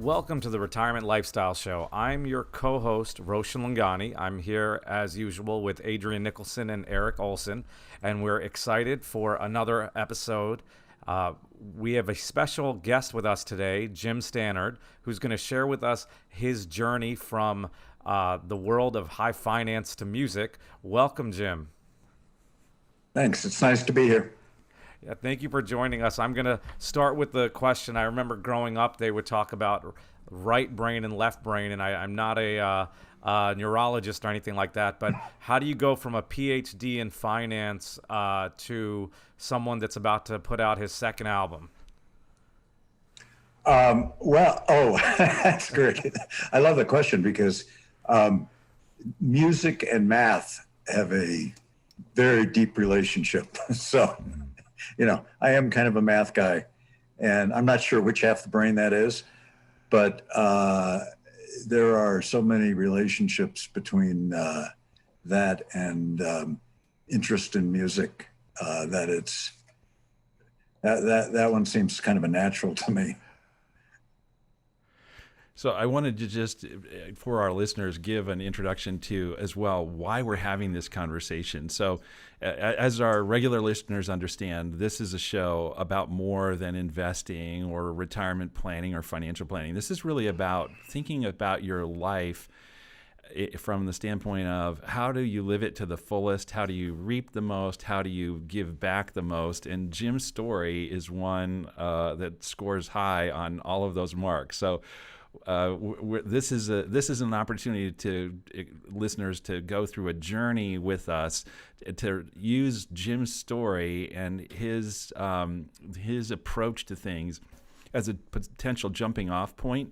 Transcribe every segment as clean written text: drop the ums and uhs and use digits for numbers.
Welcome to the Retirement Lifestyle Show. I'm your co-host, Roshan Loungani. I'm here, as usual, with Adrian Nicholson and Erik Olson, and we're excited for another episode. We have a special guest with us today, Jim Stanard, who's going to share with us his journey from the world of high finance to music. Welcome, Jim. Thanks. It's nice to be here. Yeah, thank you for joining us. I'm going to start with the question. I remember growing up, they would talk about right brain and left brain, and I'm not a neurologist or anything like that, but how do you go from a PhD in finance to someone that's about to put out his second album? That's great. I love the question because music and math have a very deep relationship. So, I am kind of a math guy, and I'm not sure which half the brain that is, but there are so many relationships between that and interest in music that that one seems kind of a natural to me. So I wanted to just, for our listeners, give an introduction to as well why we're having this conversation. So as our regular listeners understand, this is a show about more than investing or retirement planning or financial planning. This is really about thinking about your life from the standpoint of how do you live it to the fullest? How do you reap the most? How do you give back the most? And Jim's story is one that scores high on all of those marks. So this is an opportunity to listeners to go through a journey with us to use Jim's story and his approach to things as a potential jumping off point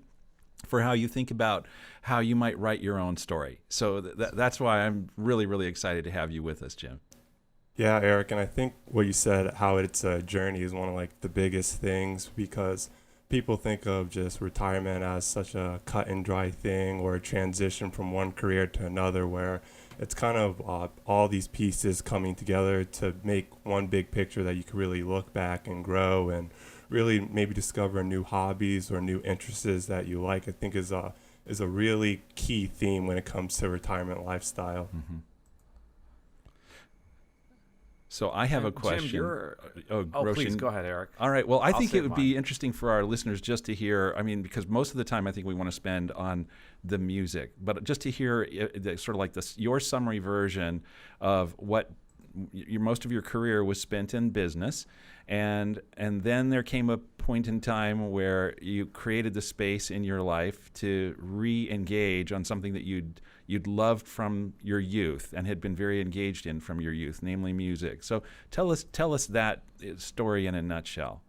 for how you think about how you might write your own story. So that's why I'm really, really excited to have you with us, Jim. Yeah, Erik, and I think what you said, how it's a journey, is one of the biggest things, because people think of just retirement as such a cut and dry thing or a transition from one career to another, where it's kind of all these pieces coming together to make one big picture that you can really look back and grow and really maybe discover new hobbies or new interests that you like. I think is a really key theme when it comes to retirement lifestyle. Mm-hmm. So I have a question. Jim, Roshan, please go ahead, Erik. All right. Well, I think it would be interesting for our listeners just to hear, because most of the time I think we want to spend on the music, but just to hear sort of like this, your summary version of what most of your career was spent in business. And then there came a point in time where you created the space in your life to re-engage on something that you'd loved from your youth and had been very engaged in from your youth, namely music. So tell us that story in a nutshell.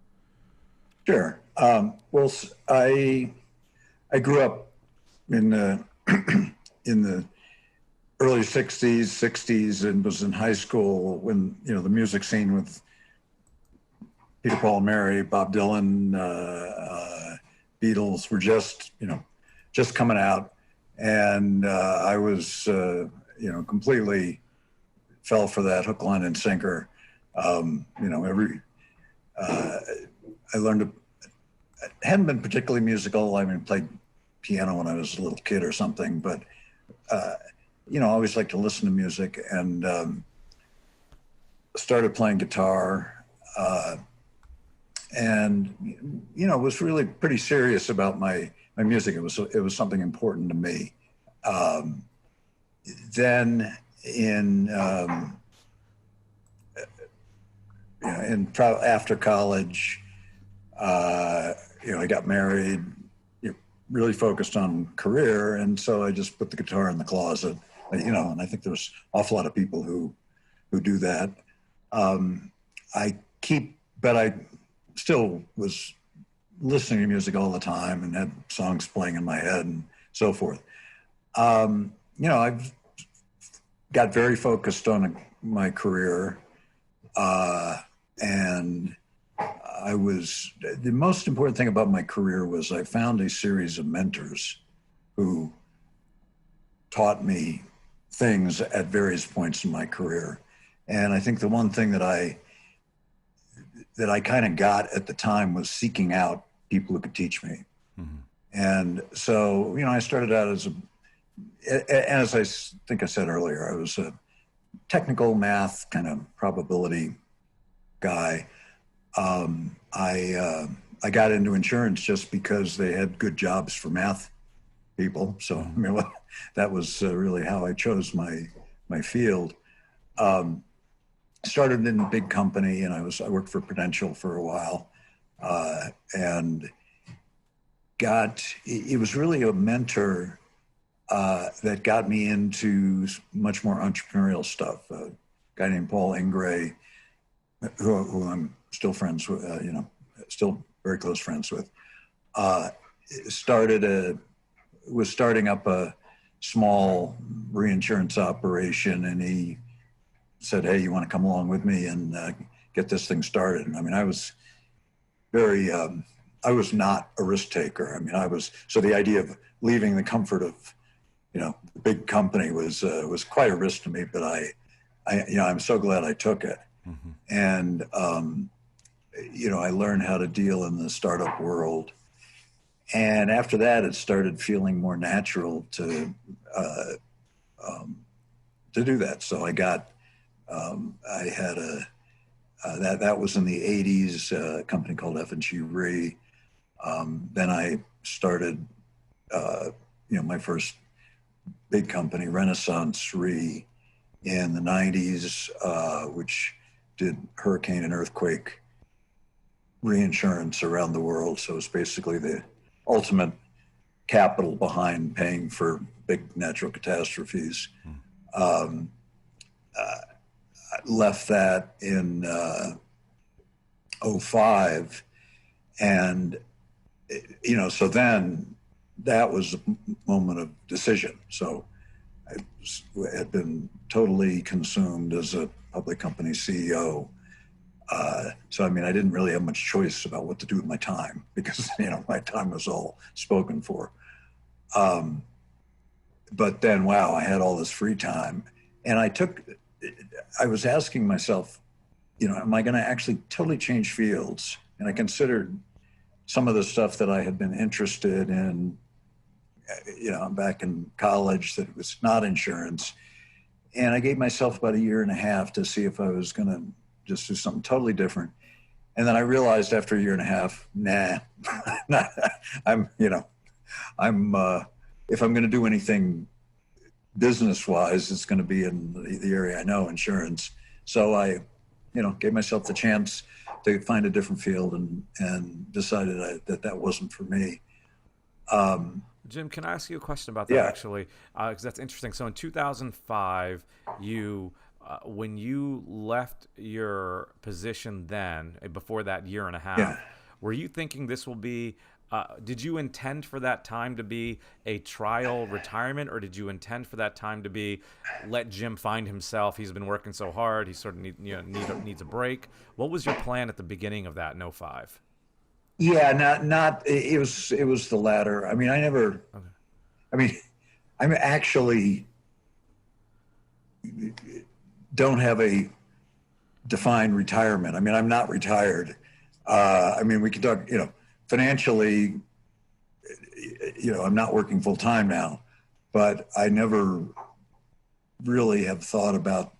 Sure. Well, I grew up in the in the early '60s, and was in high school when the music scene with Peter, Paul, and Mary, Bob Dylan, Beatles were just coming out. And I was, completely fell for that hook, line, and sinker. I learned I hadn't been particularly musical. Played piano when I was a little kid or something, but, I always liked to listen to music, and started playing guitar. And was really pretty serious about my music. It was something important to me. Then after college, I got married, really focused on career, and so I just put the guitar in the closet. And I think there's an awful lot of people who do that. But I still was listening to music all the time and had songs playing in my head and so forth. I've got very focused on my career, and the most important thing about my career was I found a series of mentors who taught me things at various points in my career. And I think the one thing that I kind of got at the time was seeking out people who could teach me. Mm-hmm. And so, I started out as I think I said earlier, I was a technical math kind of probability guy. I got into insurance just because they had good jobs for math people. So that was really how I chose my field. Started in a big company, and I worked for Prudential for a while, and it was really a mentor that got me into much more entrepreneurial stuff. A guy named Paul Ingray, who I'm still friends with, still very close friends with, was starting up a small reinsurance operation, and he said, "Hey, you want to come along with me and get this thing started?" And I mean, I was not a risk taker. I mean, so the idea of leaving the comfort of, the big company was quite a risk to me, but I'm so glad I took it. Mm-hmm. And, I learned how to deal in the startup world. And after that, it started feeling more natural to do that. So I had that was in the 80s, a company called F&G Re. Then I started, my first big company, Renaissance Re, in the 90s, which did hurricane and earthquake reinsurance around the world. So it's basically the ultimate capital behind paying for big natural catastrophes. I left that in 2005, and so then that was a moment of decision. So I had been totally consumed as a public company CEO. So, I mean, I didn't really have much choice about what to do with my time because, my time was all spoken for. But then, wow, I had all this free time. And I was asking myself, am I going to actually totally change fields? And I considered some of the stuff that I had been interested in, back in college, that was not insurance. And I gave myself about 1.5 years to see if I was going to just do something totally different. And then I realized after 1.5 years, nah, if I'm going to do anything business-wise, it's going to be in the area I know, insurance. So I, gave myself the chance to find a different field and decided that wasn't for me. Jim, can I ask you a question about that, actually? Because that's interesting. So in 2005, when you left your position then, before that 1.5 years, were you thinking this will be, did you intend for that time to be a trial retirement, or did you intend for that time to be, let Jim find himself? He's been working so hard. He sort of needs a break. What was your plan at the beginning of that in 2005? Yeah, it was the latter. I mean, I'm actually don't have a defined retirement. I mean, I'm not retired. We could talk, financially, I'm not working full time now, but I never really have thought about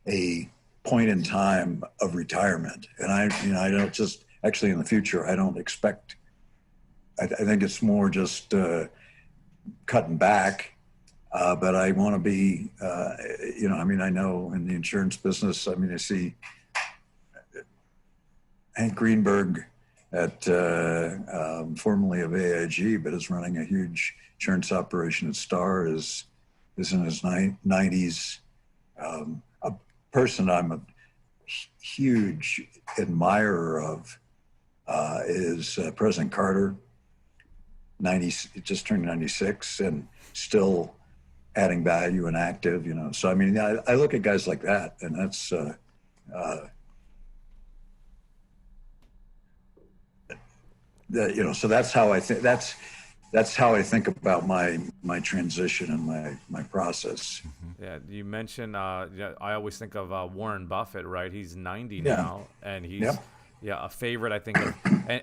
a point in time of retirement. And I don't just, actually in the future, I don't expect, I think it's more just cutting back. But I want to be, I know in the insurance business, I see Hank Greenberg formerly of AIG, but is running a huge insurance operation at Star, is in his 90s. A person I'm a huge admirer of is President Carter, just turned 96 and still adding value and active, So, I look at guys like that, and that's, so that's how I think, that's how I think about my transition and my process. Yeah, you mentioned, I always think of Warren Buffett, right? He's 90 now, and he's Yeah, a favorite, I think, of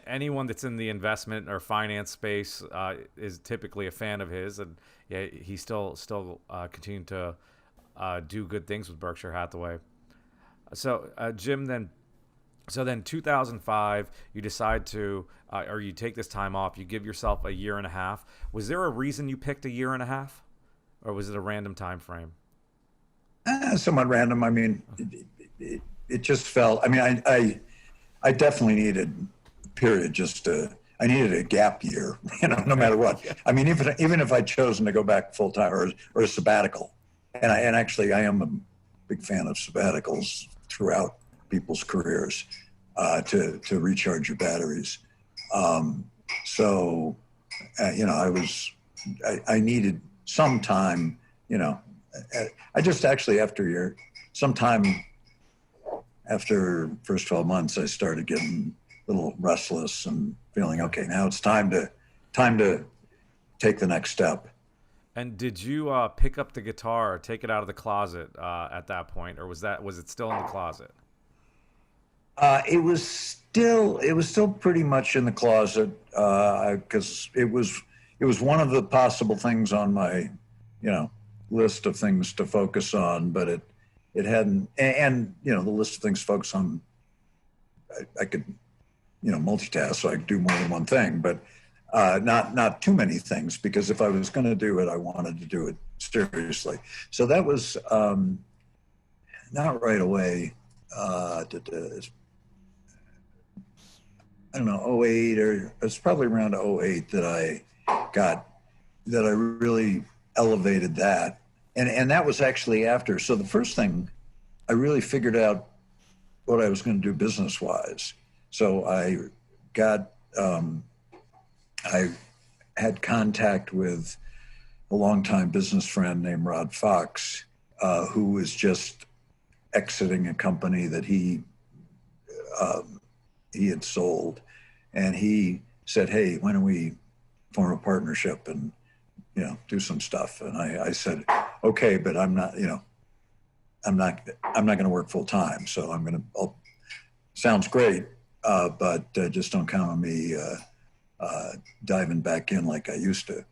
anyone that's in the investment or finance space is typically a fan of his, and yeah, he still continued to do good things with Berkshire Hathaway. So, Jim, then 2005, you decide to, or you take this time off. You give yourself a year and a half. Was there a reason you picked a year and a half, or was it a random time frame? Somewhat random. I mean, it just felt. I mean, I definitely needed a period. I needed a gap year. No matter what. I mean, even if I'd chosen to go back full time or a sabbatical, and actually I am a big fan of sabbaticals throughout people's careers to recharge your batteries. I needed some time. I just actually sometime after first 12 months, I started getting a little restless and feeling, okay, now it's time to take the next step. And did you pick up the guitar or take it out of the closet at that point, or was it still in the closet? It was still pretty much in the closet because it was one of the possible things on my, list of things to focus on, but it hadn't, and the list of things to focus on, I could, multitask, so I could do more than one thing, but not too many things, because if I was going to do it, I wanted to do it seriously. So that was not right away. I don't know, 08, or it's probably around 08 that I really elevated that. And that was actually after. So the first thing, I really figured out what I was going to do business-wise. So I had contact with a longtime business friend named Rod Fox, who was just exiting a company that he had sold. And he said, "Hey, why don't we form a partnership and, do some stuff?" And I said, "Okay, but I'm not going to work full time. So sounds great, but just don't count on me diving back in like I used to."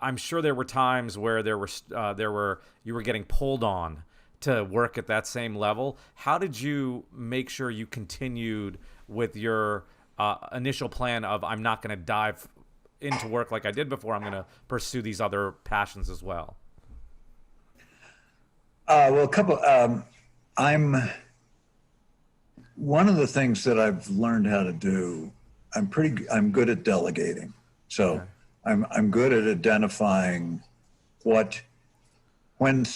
I'm sure there were times where you were getting pulled on to work at that same level. How did you make sure you continued with your initial plan of, I'm not going to dive into work like I did before, I'm going to pursue these other passions as well? One of the things that I've learned how to do, I'm good at delegating. So okay. I'm good at identifying when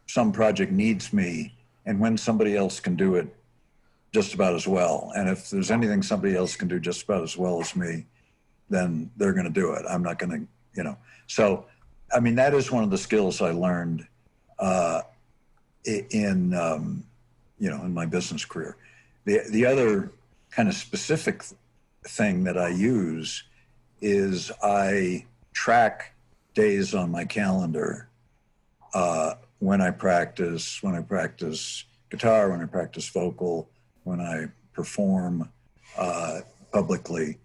some project needs me and when somebody else can do it just about as well. And if there's anything somebody else can do just about as well as me, then they're going to do it. I'm not going to, So, I mean, that is one of the skills I learned in my business career. The other kind of specific thing that I use is I track days on my calendar when I practice guitar, when I practice vocal, when I perform publicly,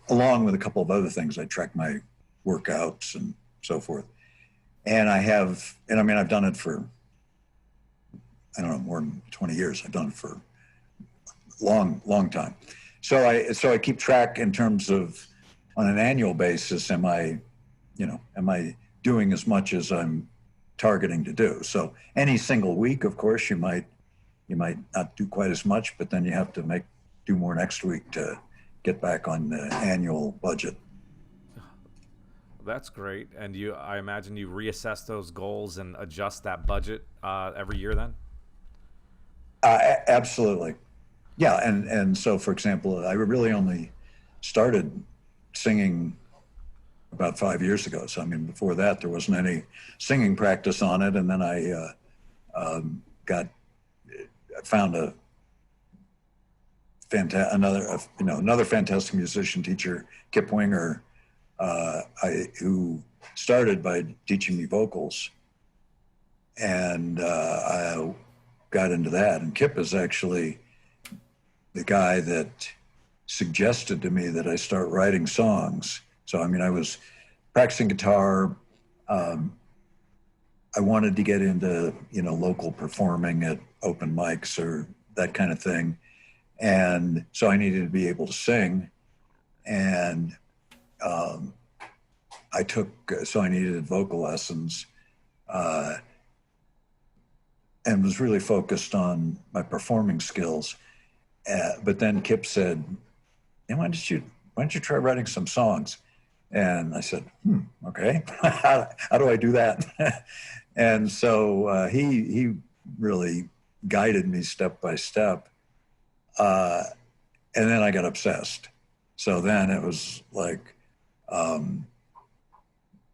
along with a couple of other things. I track my workouts and so forth. And I've done it for, I don't know, more than 20 years. I've done it for a long time. So I keep track in terms of, on an annual basis, am I doing as much as I'm targeting to do? So any single week, of course, you might not do quite as much, but then you have to do more next week to get back on the annual budget. That's great. And I imagine you reassess those goals and adjust that budget every year then? Absolutely. Yeah. And so, for example, I really only started singing about 5 years ago. So, I mean, before that, there wasn't any singing practice on it. And then I found another fantastic musician teacher, Kip Winger, who started by teaching me vocals, and I got into that. And Kip is actually the guy that suggested to me that I start writing songs. So, I mean, I was practicing guitar. I wanted to get into, local performing at open mics or that kind of thing. And so I needed to be able to sing. And so I needed vocal lessons and was really focused on my performing skills. But then Kip said, hey, why don't you try writing some songs? And I said, okay, how do I do that? And so he really guided me step by step. And then I got obsessed. So then it was like,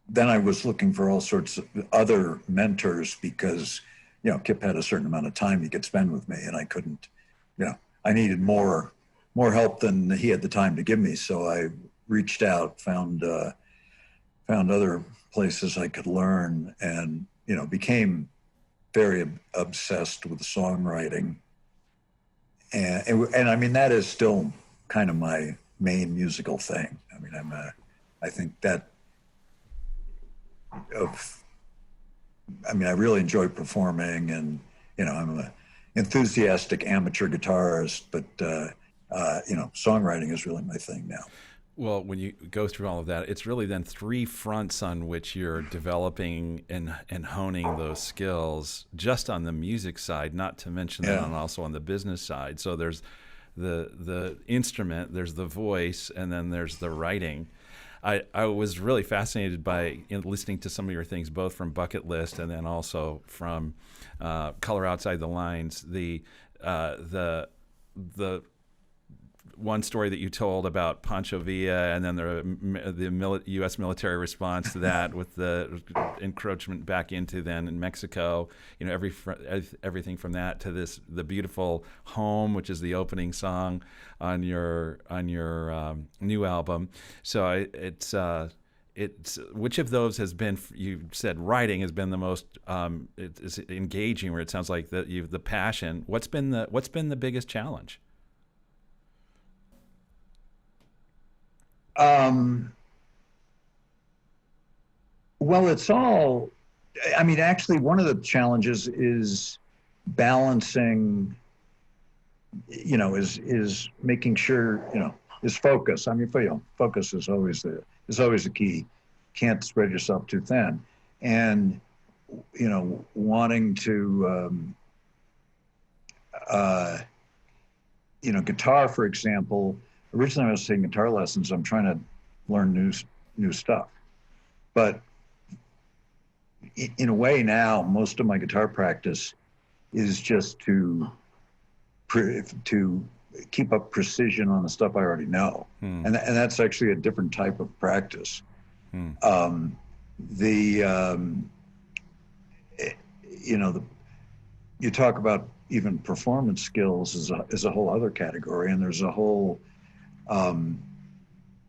then I was looking for all sorts of other mentors because, Kip had a certain amount of time he could spend with me, and I couldn't, I needed more help than he had the time to give me. So I reached out, found other places I could learn, and, became very obsessed with songwriting. And I mean, that is still kind of my main musical thing. I mean, I think that I really enjoy performing, and, I'm an enthusiastic amateur guitarist, but, songwriting is really my thing now. Well, when you go through all of that, it's really then three fronts on which you're developing and honing those skills, just on the music side, not to mention that also on the business side. So there's the instrument, there's the voice, and then there's the writing. I was really fascinated by listening to some of your things, both from Bucketlist and then also from Color Outside the Lines. The one story that you told about Pancho Villa, and then the U.S. military response to that with the encroachment back into then in Mexico, everything from that to the beautiful Home, which is the opening song on your new album. So it's which of those has been, you said writing has been the most it's engaging, where it sounds like the passion. What's been the biggest challenge? Well, it's all, actually one of the challenges is balancing, is making sure, is focus. Focus is always the key. Can't spread yourself too thin. And, wanting to, guitar, for example. Originally, I was taking guitar lessons. I'm trying to learn new stuff. But in a way now, most of my guitar practice is just to keep up precision on the stuff I already know. And that's actually a different type of practice. You talk about even performance skills is a whole other category, and there's a whole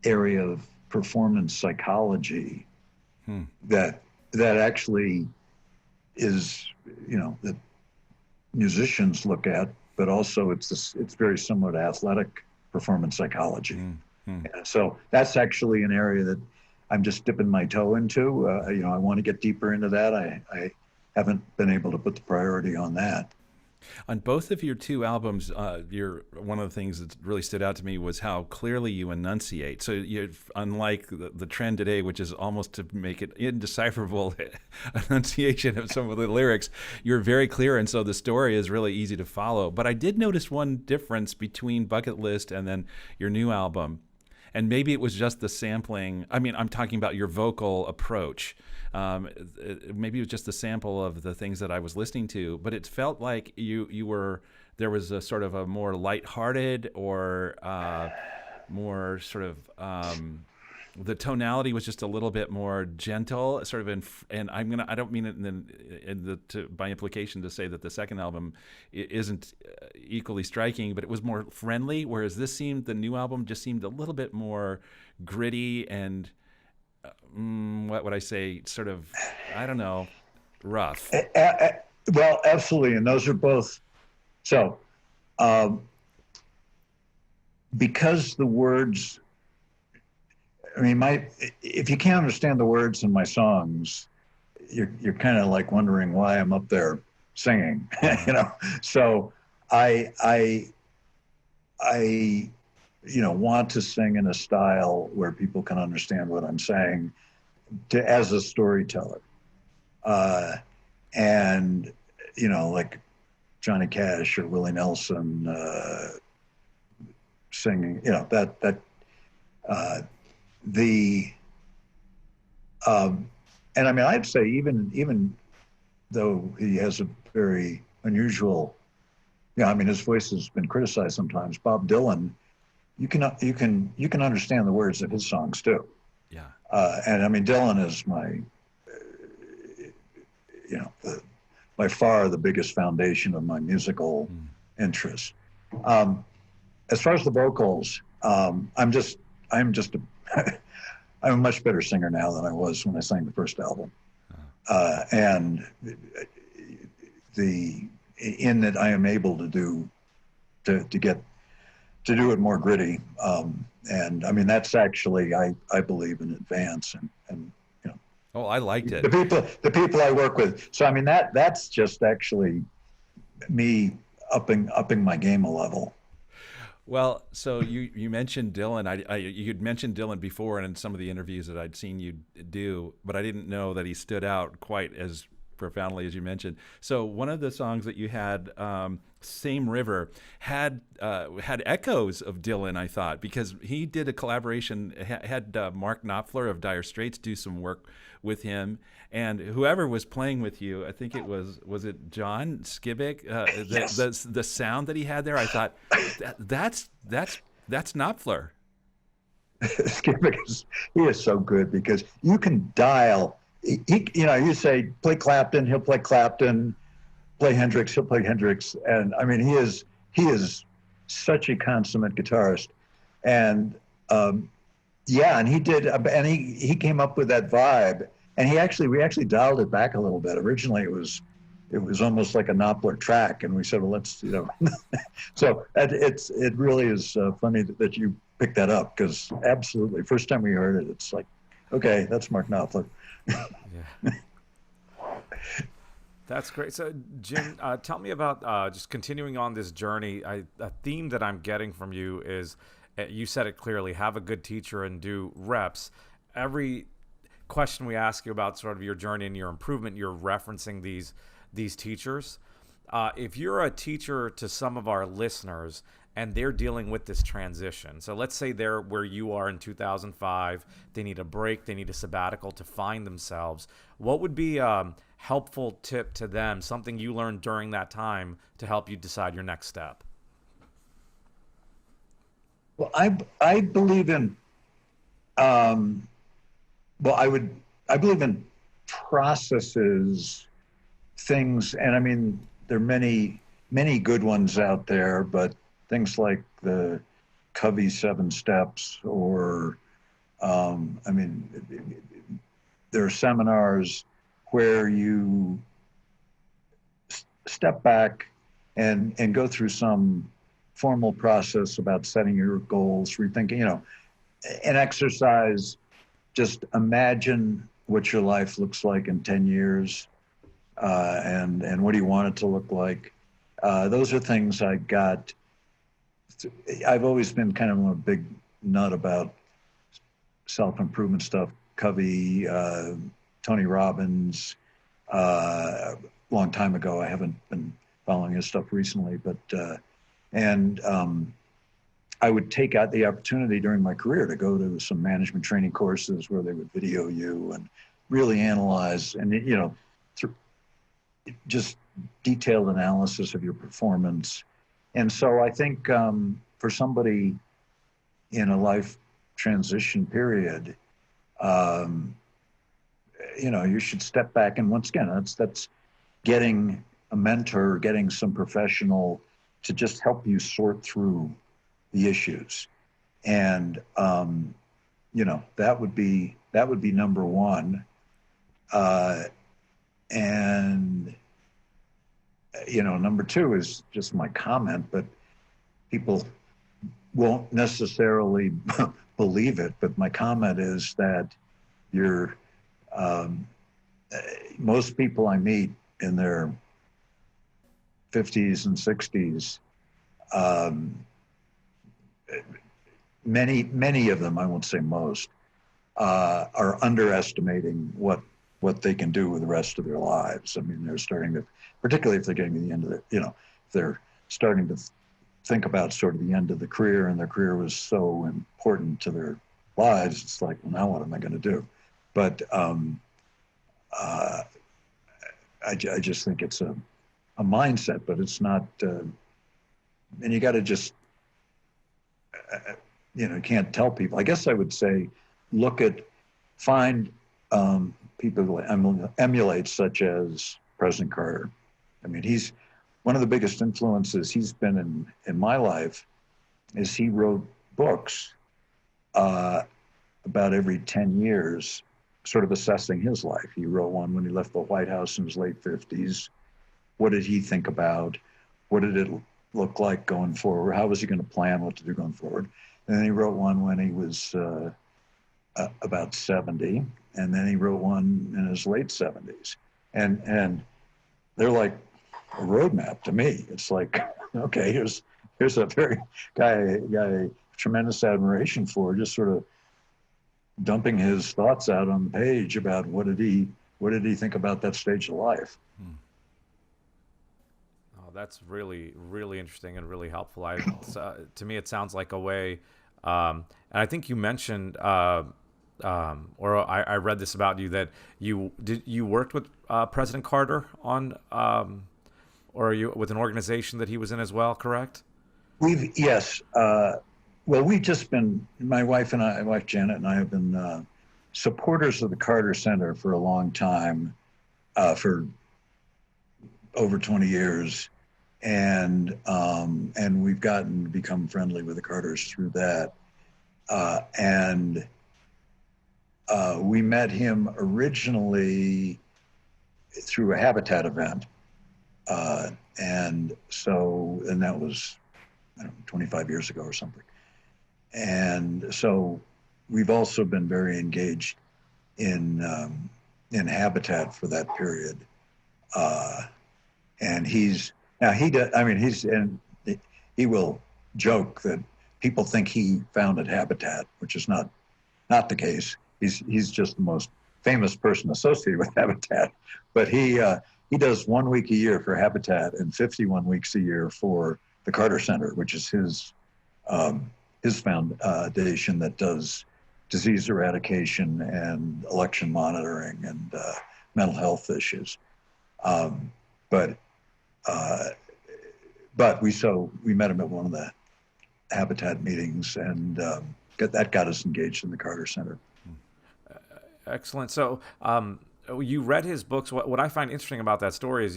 area of performance psychology that actually is, that musicians look at, but also it's very similar to athletic performance psychology. And so that's actually an area that I'm just dipping my toe into. I want to get deeper into that. I haven't been able to put the priority on that. On both of your two albums, one of the things that really stood out to me was how clearly you enunciate. So unlike the trend today, which is almost to make it indecipherable enunciation of some of the lyrics, you're very clear, and so the story is really easy to follow. But I did notice one difference between Bucketlist and then your new album. And maybe it was just the sampling. I'm talking about your vocal approach. Maybe it was just the sample of the things that I was listening to, but it felt like there was a sort of a more lighthearted or more sort of the tonality was just a little bit more gentle, sort of. I don't mean it by implication to say that the second album isn't equally striking, but it was more friendly. Whereas the new album just seemed a little bit more gritty and what would I say? Sort of, I don't know, rough. Well, absolutely, and those are both. So, because the words, I mean, if you can't understand the words in my songs, you're kind of like wondering why I'm up there singing, you know? So I want to sing in a style where people can understand what I'm saying as a storyteller. And, like Johnny Cash or Willie Nelson singing, and I mean, I'd say even though he has a very unusual, I mean, his voice has been criticized sometimes. Bob Dylan, you can understand the words of his songs too. Yeah. And I mean, Dylan is my, by far the biggest foundation of my musical interest. As far as the vocals, I'm a much better singer now than I was when I sang the first album. And in that I am able to do it more gritty. And I mean, that's actually, I believe in advance and Oh, I liked it. The people I work with. So I mean, that's just actually me upping my game a level. Well, so you mentioned Dylan. You'd mentioned Dylan before, and in some of the interviews that I'd seen you do, but I didn't know that he stood out quite as profoundly as you mentioned. So one of the songs that you had, "Same River," had echoes of Dylan. I thought, because he did a collaboration, had Mark Knopfler of Dire Straits do some work with him, and whoever was playing with you, I think it was it John Skibick, Yes. the sound that he had there, I thought that's Knopfler. Skibick he is so good because you can dial. You say play Clapton, he'll play Clapton, play Hendrix, he'll play Hendrix, and I mean he is such a consummate guitarist, and and he did, and he came up with that vibe, and we actually dialed it back a little bit. Originally it was almost like a Knopfler track, and we said, well, let's so it really is funny that you picked that up, because absolutely first time we heard it, it's like, okay, that's Mark Knopfler. Yeah. That's great. So, Jim, tell me about just continuing on this journey. A theme that I'm getting from you is, you said it clearly, have a good teacher and do reps. Every question we ask you about sort of your journey and your improvement, you're referencing these teachers. If you're a teacher to some of our listeners and they're dealing with this transition, so let's say they're where you are in 2005, they need a break, they need a sabbatical to find themselves, what would be a helpful tip to them, something you learned during that time to help you decide your next step? Well, I believe in I believe in processes, things, and I mean there are many good ones out there, but things like the Covey 7 Steps, or I mean there are seminars where you step back and go through some formal process about setting your goals, rethinking, an exercise. Just imagine what your life looks like in 10 years, and what do you want it to look like? Those are things I got. I've always been kind of a big nut about self-improvement stuff. Covey, Tony Robbins, long time ago. I haven't been following his stuff recently, but I would take out the opportunity during my career to go to some management training courses where they would video you and really analyze, and through just detailed analysis of your performance. And so I think for somebody in a life transition period, you should step back, and once again, that's getting a mentor, getting some professional to just help you sort through the issues. And that would be number one. And number two is just my comment, but people won't necessarily believe it, but my comment is that you're um, most people I meet in their 50s and 60s, um, many of them, I won't say most, are underestimating what they can do with the rest of their lives. I mean, they're starting to, particularly if they're getting to the end of if they're starting to think about sort of the end of the career, and their career was so important to their lives, it's like, well, now what am I going to do? But I just think it's a mindset, but it's not, and you got to just, you can't tell people. I guess I would say, find people who emulate, such as President Carter. I mean, he's one of the biggest influences he's been in my life. Is he wrote books about every 10 years, sort of assessing his life. He wrote one when he left the White House in his late 50s. What did he think about? What did it look like going forward? How was he going to plan what to do going forward? And then he wrote one when he was about 70, and then he wrote one in his late 70s. And they're like a roadmap to me. It's like, okay, here's a very guy tremendous admiration for, just sort of dumping his thoughts out on the page about what did he think about that stage of life. Oh, that's really, really interesting and really helpful. To me, it sounds like a way, and I think you mentioned, or I read this about you, that you worked with President Carter on, or are you with an organization that he was in as well, correct? Yes. Well, we've just been, my wife Janet and I have been supporters of the Carter Center for a long time, for over 20 years. And we've become friendly with the Carters through that. And we met him originally through a Habitat event. And that was, I don't know, 25 years ago or something. And so we've also been very engaged in Habitat for that period. And he will joke that people think he founded Habitat, which is not the case. He's just the most famous person associated with Habitat. But he does 1 week a year for Habitat and 51 weeks a year for the Carter Center, which is his foundation that does disease eradication and election monitoring and mental health issues. But we met him at one of the Habitat meetings, and that got us engaged in the Carter Center. Excellent. So you read his books. What I find interesting about that story is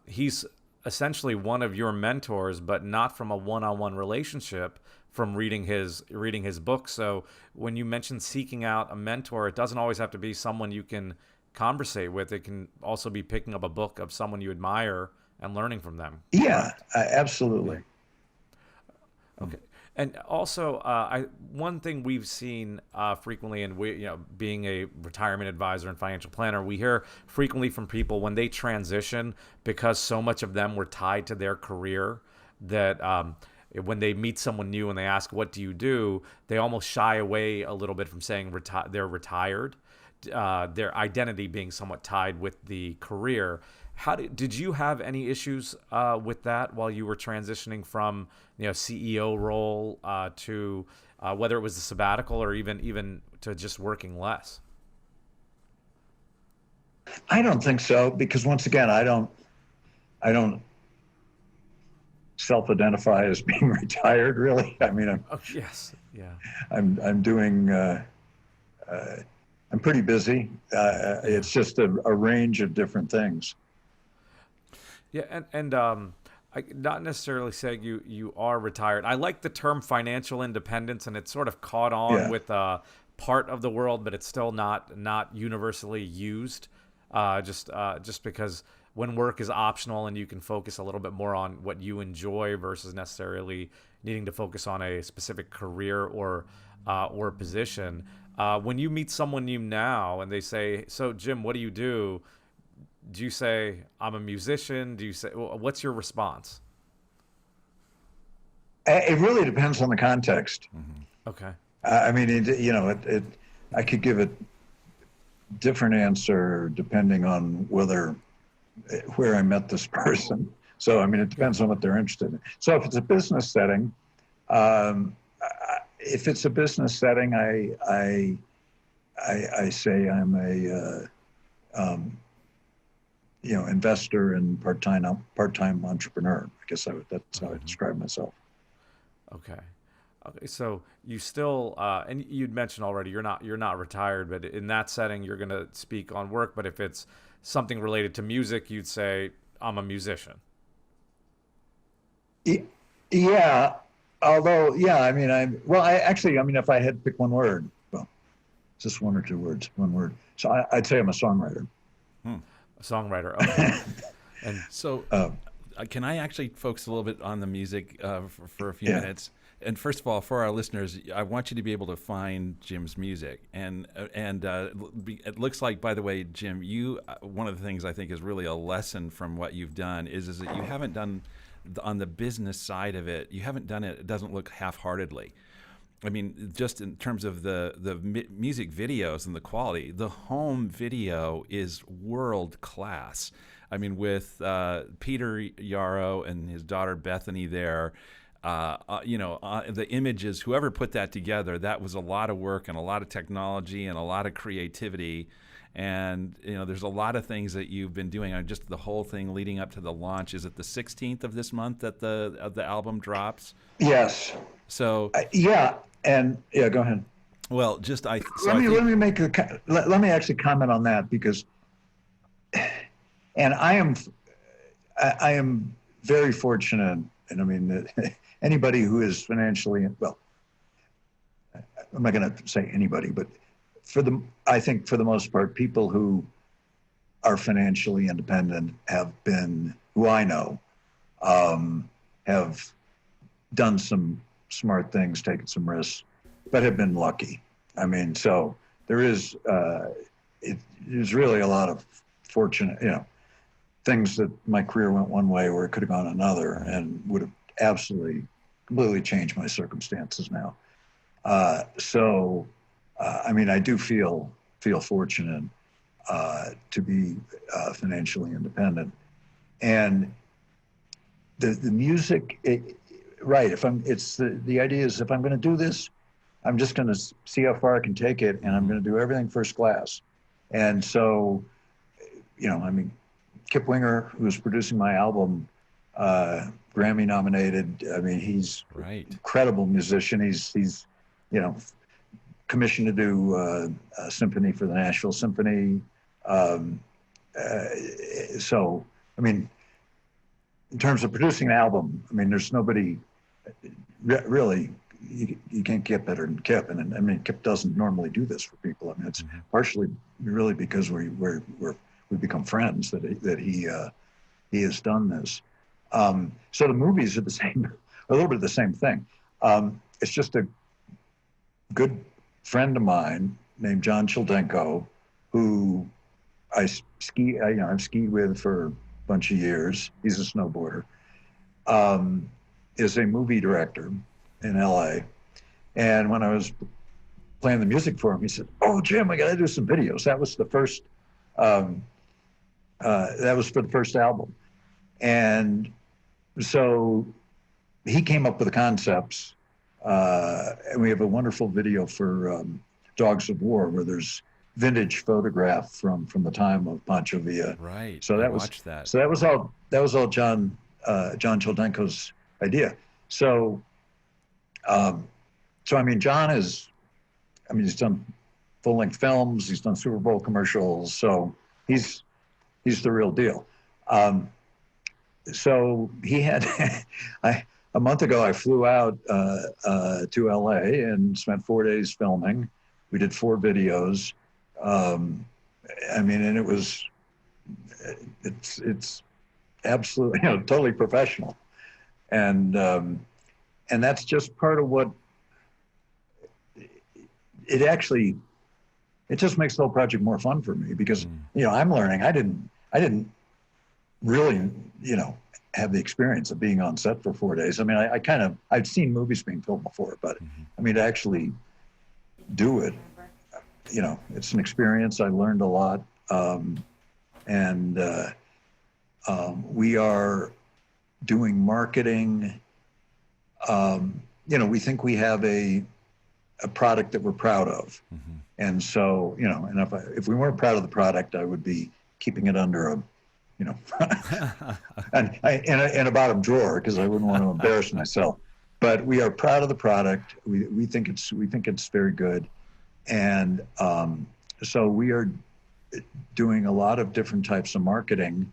he's essentially one of your mentors, but not from a one-on-one relationship, from reading his books. So when you mention seeking out a mentor, it doesn't always have to be someone you can conversate with. It can also be picking up a book of someone you admire and learning from them. Yeah, absolutely. Okay. And also, one thing we've seen frequently, and being a retirement advisor and financial planner, we hear frequently from people when they transition, because so much of them were tied to their career, that when they meet someone new and they ask, "What do you do?" they almost shy away a little bit from saying they're retired, their identity being somewhat tied with the career. Did you have any issues with that while you were transitioning from CEO role to whether it was the sabbatical or even to just working less? I don't think so, because once again, I don't self-identify as being retired, really. I mean, yes, yeah. I'm doing. I'm pretty busy. It's just a range of different things. Yeah, and I not necessarily saying you are retired. I like the term financial independence, and it's sort of caught on with part of the world, but it's still not universally used. Just because when work is optional and you can focus a little bit more on what you enjoy versus necessarily needing to focus on a specific career or position. When you meet someone new now and they say, "So Jim, what do you do?" Do you say, "I'm a musician"? Do you say, what's your response? It really depends on the context. Okay. I mean, I could give a different answer depending on where I met this person. So, I mean, it depends on what they're interested in. So if it's a business setting, I say I'm a, investor and part-time entrepreneur. I guess that's how I describe myself. Okay. So you still, and you'd mentioned already, you're not retired, but in that setting, you're going to speak on work. But if it's something related to music, you'd say, "I'm a musician." Yeah. Although, yeah, I mean, if I had to pick one word, well, just one or two words, one word. So I'd say I'm a songwriter. A songwriter. Okay. And so, can I actually focus a little bit on the music for a few minutes? And first of all, for our listeners, I want you to be able to find Jim's music. And it looks like, by the way, Jim, you one of the things I think is really a lesson from what you've done is that you haven't done on the business side of it. You haven't done it. It doesn't look half-heartedly. I mean, just in terms of the music videos and the quality, the home video is world class. I mean, with Peter Yarrow and his daughter Bethany there, the images, whoever put that together, that was a lot of work and a lot of technology and a lot of creativity. And, there's a lot of things that you've been doing on just the whole thing leading up to the launch. Is it the 16th of this month that the album drops? Yes. So go ahead. Well, let me actually comment on that because, and I am very fortunate, and I mean anybody who is financially I'm not going to say anybody, but I think for the most part, people who are financially independent who I know, have done some smart things, taken some risks, but have been lucky. I mean, so there's really a lot of fortunate, things that my career went one way where it could have gone another and would have absolutely, completely changed my circumstances now. I mean, I do feel fortunate to be financially independent, and the music. Right. The idea is if I'm going to do this, I'm just going to see how far I can take it, and I'm going to do everything first class. And so, I mean, Kip Winger, who was producing my album, Grammy nominated. I mean, he's right. Incredible musician. He's commissioned to do a symphony for the Nashville Symphony. So, I mean, in terms of producing an album, I mean, there's nobody really, you can't get better than Kip. And I mean, Kip doesn't normally do this for people. I mean, it's partially really because we become friends that he has done this. So the movies are a little bit of the same thing. It's just a good friend of mine named John Childenko, who I've skied with for a bunch of years. He's a snowboarder. Is a movie director in LA. And when I was playing the music for him, he said, "Oh, Jim, I got to do some videos." That was the first, that was for the first album. And so he came up with the concepts. And we have a wonderful video for Dogs of War, where there's vintage photograph from the time of Pancho Villa. Right. So that was all John Childenko's idea. So I mean, John he's done full-length films, he's done Super Bowl commercials, so he's the real deal. So he had, a month ago, I flew out to LA and spent 4 days filming. We did 4 videos. I mean, and it was it's absolutely, totally professional, and that's just part of what it actually. It just makes the whole project more fun for me because I'm learning. I didn't really have the experience of being on set for 4 days. I mean, I've seen movies being filmed before, but I mean, to actually do it, it's an experience. I learned a lot. And we are doing marketing. We think we have a product that we're proud of. And so, and if we weren't proud of the product, I would be keeping it under a, in a bottom drawer, because I wouldn't want to embarrass myself. But we are proud of the product. We think it's very good. And so we are doing a lot of different types of marketing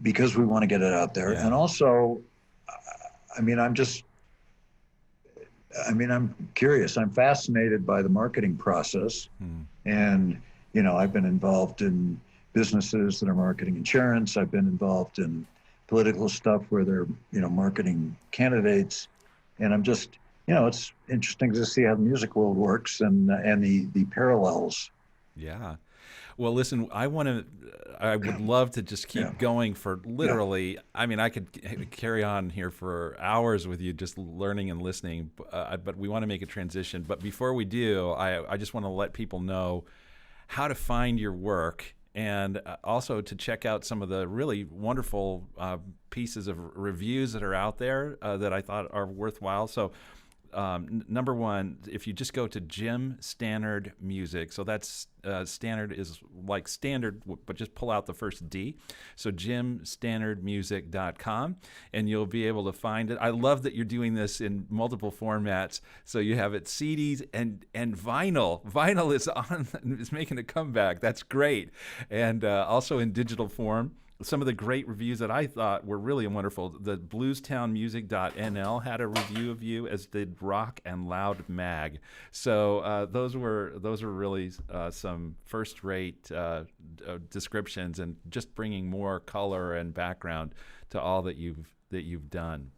because we want to get it out there. Yeah. And also, I'm curious. I'm fascinated by the marketing process. And, I've been involved in businesses that are marketing insurance. I've been involved in political stuff where they're, marketing candidates. And I'm just, it's interesting to see how the music world works and the parallels. Yeah. Well, listen, I would love to just keep going for literally, I could carry on here for hours with you just learning and listening, but we want to make a transition. But before we do, I just want to let people know how to find your work and also to check out some of the really wonderful pieces of reviews that are out there that I thought are worthwhile. So number one, if you just go to Jim Stanard Music, so that's Stanard is like standard, but just pull out the first D. So jimstanardmusic.com, and you'll be able to find it. I love that you're doing this in multiple formats. So you have it CDs and vinyl. Vinyl is making a comeback. That's great. And also in digital form. Some of the great reviews that I thought were really wonderful. The bluestownmusic.nl had a review of you, as did Rock and Loud Mag. So those were really some first-rate descriptions, and just bringing more color and background to all that you've done.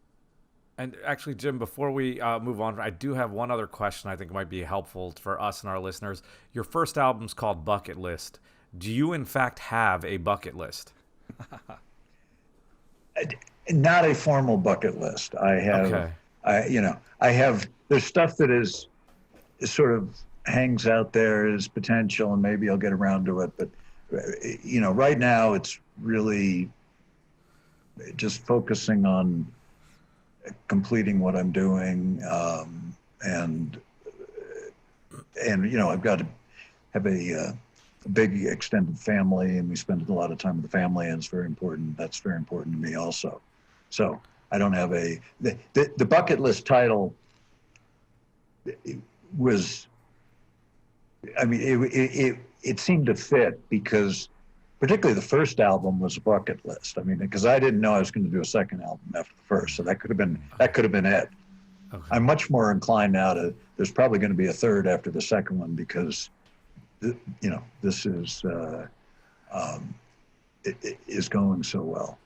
And actually, Jim, before we move on, I do have one other question I think might be helpful for us and our listeners. Your first album's called Bucketlist. Do you, in fact, have a bucket list? Not a formal bucket list. I have, okay. I have, there's stuff that is sort of hangs out there as potential, and maybe I'll get around to it. But, right now it's really just focusing on completing what I'm doing. And I've got to have a big extended family, and we spend a lot of time with the family, and it's very important. That's very important to me also. So I don't have the bucket list title was, it seemed to fit because particularly the first album was a bucket list. Because I didn't know I was going to do a second album after the first, so that could have been it. Okay. I'm much more inclined now there's probably going to be a third after the second one, because this is it is going so well.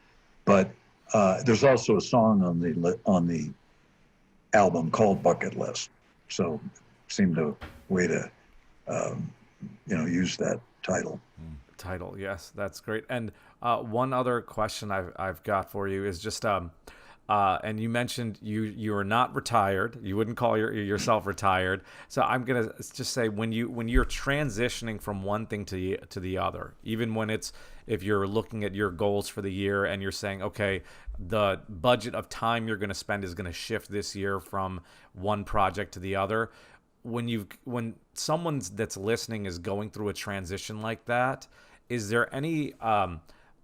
But there's also a song on the album called Bucket List, so it seemed a way to use that title. Title, yes, that's great. And one other question I've got for you is just and you mentioned you are not retired. You wouldn't call yourself retired. So I'm gonna just say, when you're transitioning from one thing to the other, even if you're looking at your goals for the year and you're saying, okay, the budget of time you're going to spend is going to shift this year from one project to the other. When someone that's listening is going through a transition like that, is there any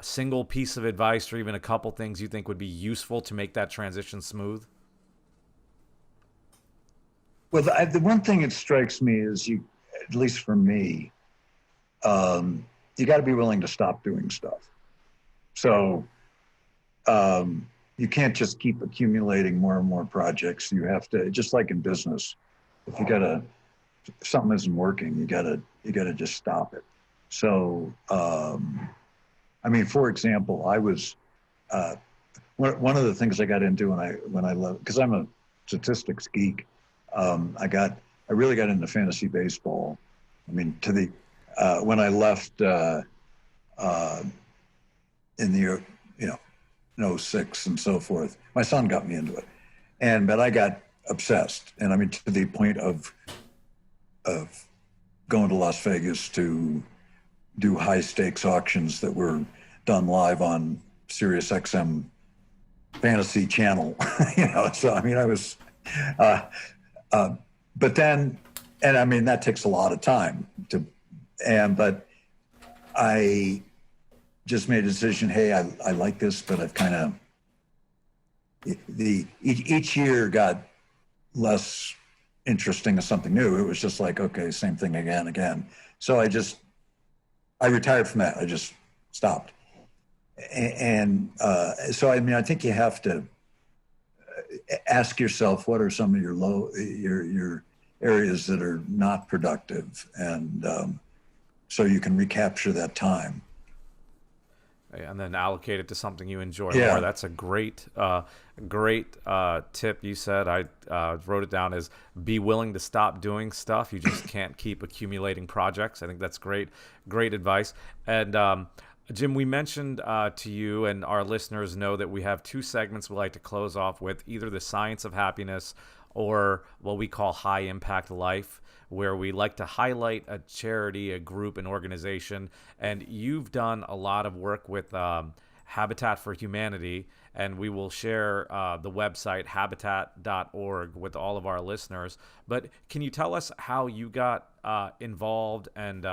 single piece of advice, or even a couple things you think would be useful to make that transition smooth? Well, the one thing that strikes me is, at least for me, you got to be willing to stop doing stuff. So you can't just keep accumulating more and more projects. You have to, just like in business, if you got a if something isn't working, you gotta just stop it. So, I mean, for example, I was one of the things I got into when I love, because I'm a statistics geek. I really got into fantasy baseball. I mean, when I left in the in '06 and so forth, my son got me into it, but I got obsessed, and I mean to the point of going to Las Vegas to do high stakes auctions that were done live on Sirius XM Fantasy Channel. So I mean I was, but then, and I mean that takes a lot of time but I just made a decision. Hey, I like this, but I've kind of each year got less interesting as something new. It was just like, okay, same thing again. So I retired from that. I just stopped. And so, I mean, I think you have to ask yourself, what are some of your areas that are not productive? And so you can recapture that time. And then allocate it to something you enjoy Yeah. more. That's a great tip you said. I wrote it down as be willing to stop doing stuff. You just can't keep accumulating projects. I think that's great advice. And Jim, we mentioned to you, and our listeners know that we have two segments we like to close off with, either the science of happiness or what we call high impact life, where we like to highlight a charity, a group, an organization. And you've done a lot of work with Habitat for Humanity, and we will share the website habitat.org with all of our listeners. But can you tell us how you got involved and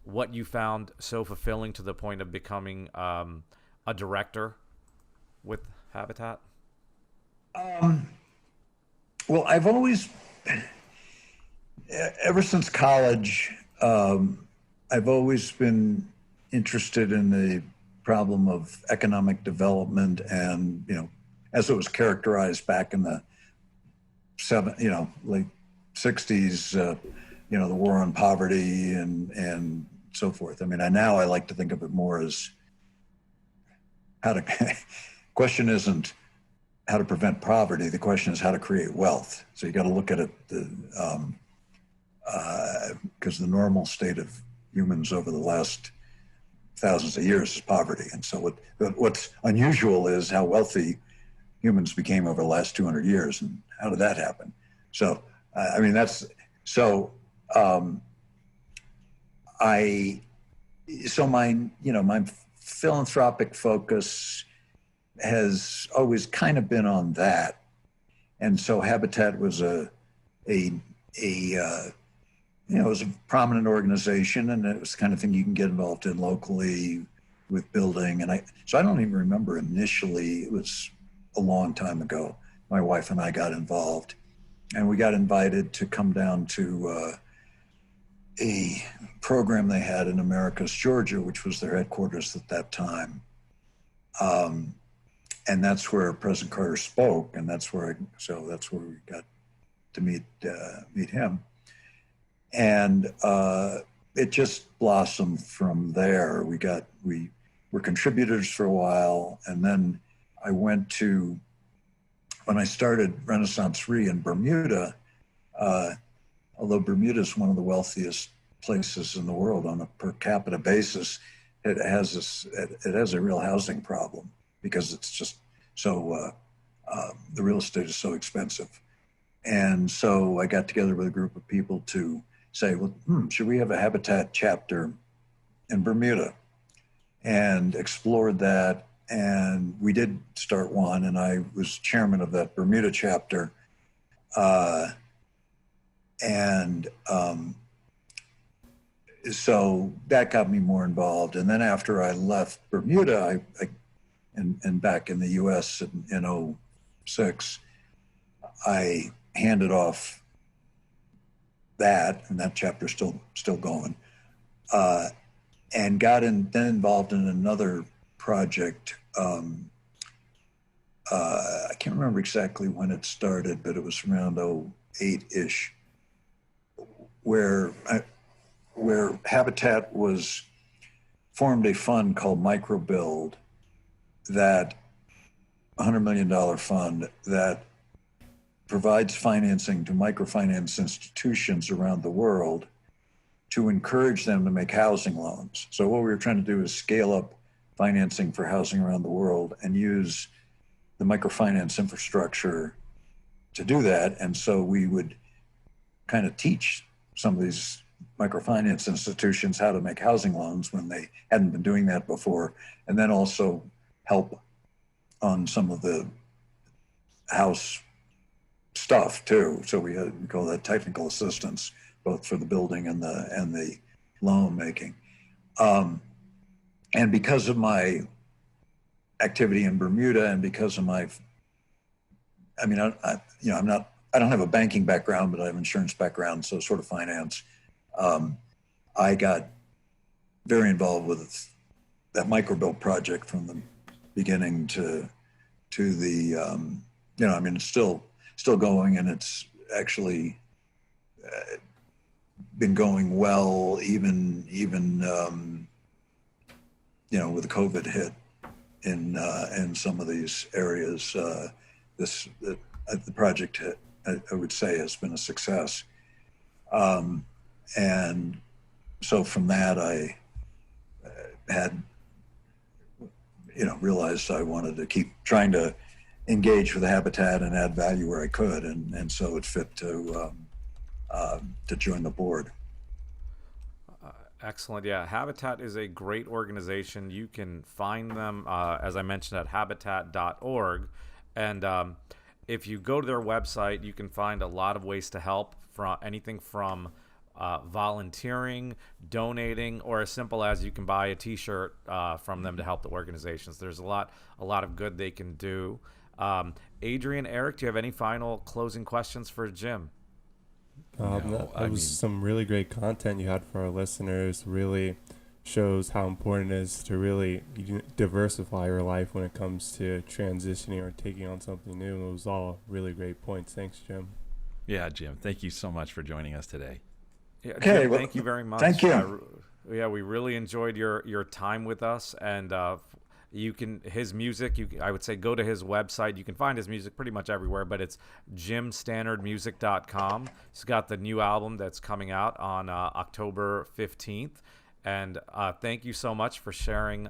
what you found so fulfilling to the point of becoming a director with Habitat? Well, I've always, ever since college, I've always been interested in the problem of economic development, and as it was characterized back in the late '60s, the war on poverty and so forth. I mean, now I like to think of it more as question isn't how to prevent poverty. The question is how to create wealth. So you got to look at it, because the normal state of humans over the last thousands of years is poverty. And so what's unusual is how wealthy humans became over the last 200 years, and how did that happen? So, I mean, my philanthropic focus has always kind of been on that. And so Habitat was it was a prominent organization, and it was the kind of thing you can get involved in locally with building. So I don't even remember initially. It was a long time ago. My wife and I got involved, and we got invited to come down to a program they had in Americus, Georgia, which was their headquarters at that time. And that's where President Carter spoke, and that's where we got to meet him. And it just blossomed from there. We were contributors for a while, and then I went to, when I started Renaissance Re in Bermuda, although Bermuda is one of the wealthiest places in the world on a per capita basis, it has a real housing problem, because it's just so the real estate is so expensive. And so I got together with a group of people to say, well, should we have a Habitat chapter in Bermuda? And explored that. And we did start one, and I was chairman of that Bermuda chapter. So that got me more involved. And then after I left Bermuda, and back in the US in '06, I handed off that, and that chapter's still going, and got then involved in another project. I can't remember exactly when it started, but it was around '08-ish, where Habitat formed a fund called Microbuild, that $100 million fund that provides financing to microfinance institutions around the world to encourage them to make housing loans. So what we were trying to do is scale up financing for housing around the world and use the microfinance infrastructure to do that. And so we would kind of teach some of these microfinance institutions how to make housing loans when they hadn't been doing that before, and then also help on some of the house stuff too. So we call that technical assistance, both for the building and the loan making. And because of my activity in Bermuda, and because of I don't have a banking background, but I have an insurance background, so sort of finance. I got very involved with that microbuild project from the beginning to the, it's still going, and it's actually been going well, even with the COVID hit in some of these areas. The project, I would say, has been a success. And so from that, I had, realized I wanted to keep trying to engage with the Habitat and add value where I could. And so it fit to join the board. Excellent. Yeah, Habitat is a great organization. You can find them, as I mentioned, at habitat.org. And if you go to their website, you can find a lot of ways to help, from anything from volunteering, donating, or as simple as you can buy a T-shirt from them to help the organizations. There's a lot of good they can do. Adrian, Erik, do you have any final closing questions for Jim? That was some really great content you had for our listeners. Really shows how important it is to really diversify your life when it comes to transitioning or taking on something new. It was all really great points. Thanks, Jim. Yeah, Jim, thank you so much for joining us today. Yeah, Okay, Jim, well, thank you very much. thank you. We really enjoyed your time with us, and his music, I would say go to his website. You can find his music pretty much everywhere, but it's jimstanardmusic.com. He's got the new album that's coming out on October 15th. And thank you so much for sharing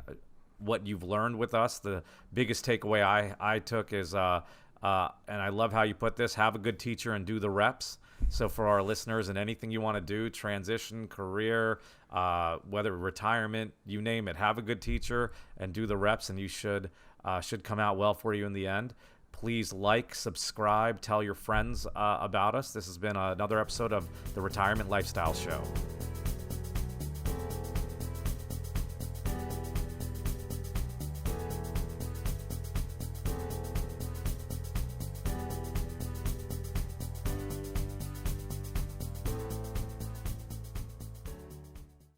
what you've learned with us. The biggest takeaway I took is, and I love how you put this, have a good teacher and do the reps. So for our listeners, and anything you want to do, transition, career, whether retirement, you name it, have a good teacher and do the reps, and you should come out well for you in the end. Please like, subscribe, tell your friends about us. This has been another episode of the Retirement Lifestyle Show.